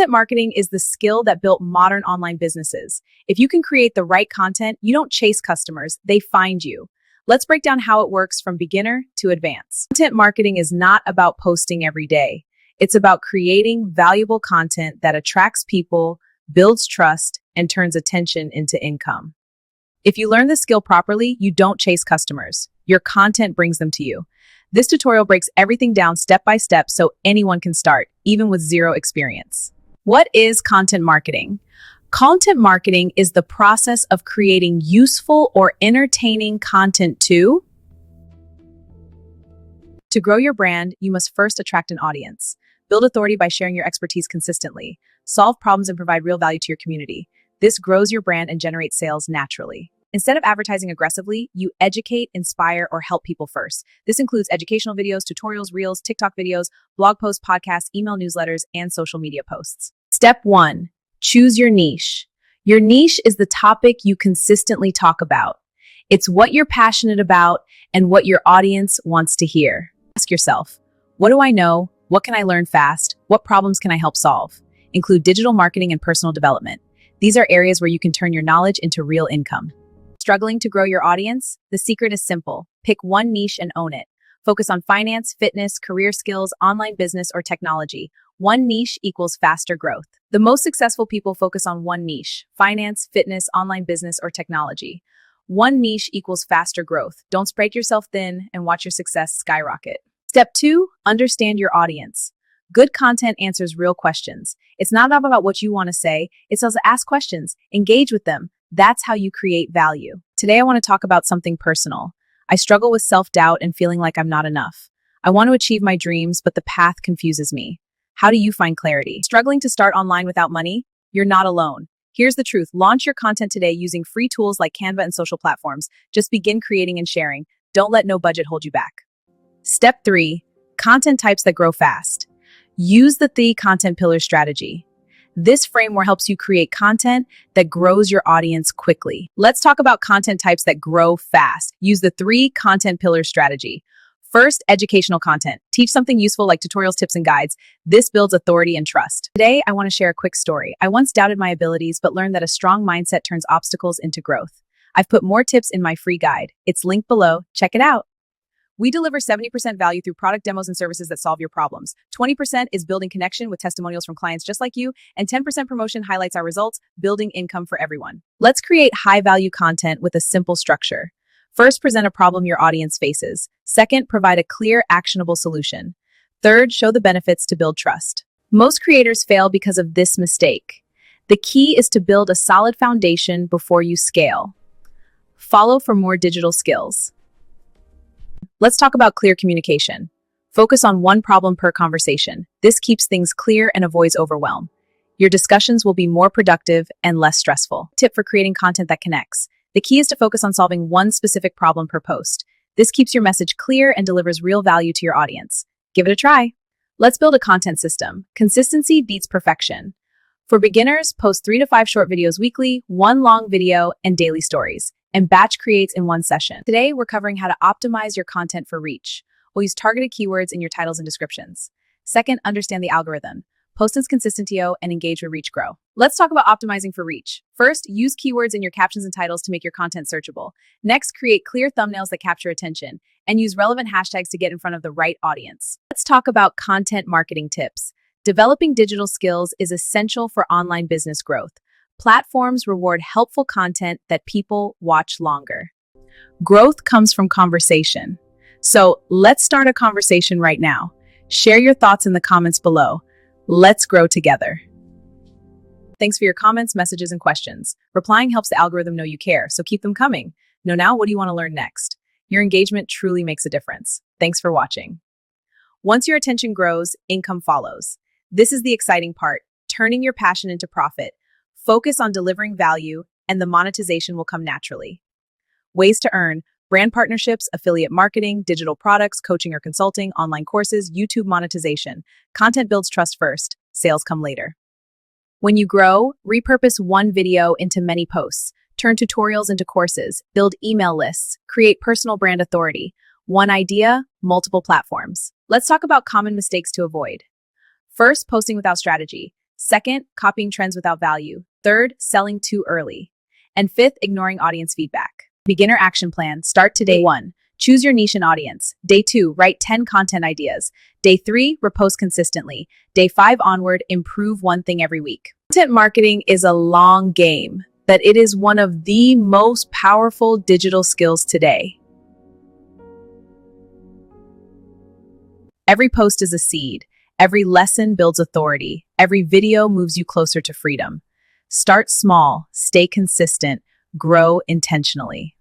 Content marketing is the skill that built modern online businesses. If you can create the right content, you don't chase customers, they find you. Let's break down how it works from beginner to advanced. Content marketing is not about posting every day. It's about creating valuable content that attracts people, builds trust, and turns attention into income. If you learn this skill properly, you don't chase customers. Your content brings them to you. This tutorial breaks everything down step by step so anyone can start, even with zero experience. What is content marketing? Content marketing is the process of creating useful or entertaining content to grow your brand, you must first attract an audience. Build authority by sharing your expertise consistently. Solve problems and provide real value to your community. This grows your brand and generates sales naturally. Instead of advertising aggressively, you educate, inspire, or help people first. This includes educational videos, tutorials, reels, TikTok videos, blog posts, podcasts, email newsletters, and social media posts. Step 1. Choose your niche. Your niche is the topic you consistently talk about. It's what you're passionate about and what your audience wants to hear. Ask yourself, what do I know? What can I learn fast? What problems can I help solve? Include digital marketing and personal development. These are areas where you can turn your knowledge into real income. Struggling to grow your audience? The secret is simple. Pick one niche and own it. Focus on finance, fitness, career skills, online business, or technology. One niche equals faster growth. The most successful people focus on one niche: finance, fitness, online business, or technology. One niche equals faster growth. Don't spread yourself thin and watch your success skyrocket. Step 2, understand your audience. Good content answers real questions. It's not about what you want to say. It's also ask questions, engage with them. That's how you create value. Today, I want to talk about something personal. I struggle with self-doubt and feeling like I'm not enough. I want to achieve my dreams, but the path confuses me. How do you find clarity? Struggling to start online without money? You're not alone. Here's the truth. Launch your content today using free tools like Canva and social platforms. Just begin creating and sharing. Don't let no budget hold you back. Step 3, content types that grow fast. Use the 3 content pillar strategy. This framework helps you create content that grows your audience quickly. Let's talk about content types that grow fast. Use the 3 content pillar strategy. First, educational content. Teach something useful like tutorials, tips, and guides. This builds authority and trust. Today, I want to share a quick story. I once doubted my abilities, but learned that a strong mindset turns obstacles into growth. I've put more tips in my free guide. It's linked below. Check it out. We deliver 70% value through product demos and services that solve your problems. 20% is building connection with testimonials from clients just like you, and 10% promotion highlights our results, building income for everyone. Let's create high-value content with a simple structure. First, present a problem your audience faces. Second, provide a clear, actionable solution. Third, show the benefits to build trust. Most creators fail because of this mistake. The key is to build a solid foundation before you scale. Follow for more digital skills. Let's talk about clear communication. Focus on one problem per conversation. This keeps things clear and avoids overwhelm. Your discussions will be more productive and less stressful. Tip for creating content that connects. The key is to focus on solving one specific problem per post. This keeps your message clear and delivers real value to your audience. Give it a try. Let's build a content system. Consistency beats perfection. For beginners, post 3 to 5 short videos weekly, 1 long video, and daily stories, and batch creates in 1 session. Today, we're covering how to optimize your content for reach. We'll use targeted keywords in your titles and descriptions. Second, understand the algorithm. Post consistently and engage with reach grow. Let's talk about optimizing for reach. First, use keywords in your captions and titles to make your content searchable. Next, create clear thumbnails that capture attention, and use relevant hashtags to get in front of the right audience. Let's talk about content marketing tips. Developing digital skills is essential for online business growth. Platforms reward helpful content that people watch longer. Growth comes from conversation. So let's start a conversation right now. Share your thoughts in the comments below. Let's grow together. Thanks for your comments, messages, and questions. Replying helps the algorithm know you care, so keep them coming. Now, what do you want to learn next? Your engagement truly makes a difference. Thanks for watching. Once your attention grows, income follows. This is the exciting part, turning your passion into profit. Focus on delivering value, and the monetization will come naturally. Ways to earn: brand partnerships, affiliate marketing, digital products, coaching or consulting, online courses, YouTube monetization. Content builds trust first, sales come later. When you grow, repurpose one video into many posts, turn tutorials into courses, build email lists, create personal brand authority. One idea, multiple platforms. Let's talk about common mistakes to avoid. First, posting without strategy. Second, copying trends without value. Third, selling too early. And fifth, ignoring audience feedback. Beginner action plan. Start today. Day 1. Choose your niche and audience. Day 2. Write 10 content ideas. Day 3. Repost consistently. Day 5 onward, improve one thing every week. Content marketing is a long game, but it is one of the most powerful digital skills today. Every post is a seed. Every lesson builds authority. Every video moves you closer to freedom. Start small, stay consistent, grow intentionally.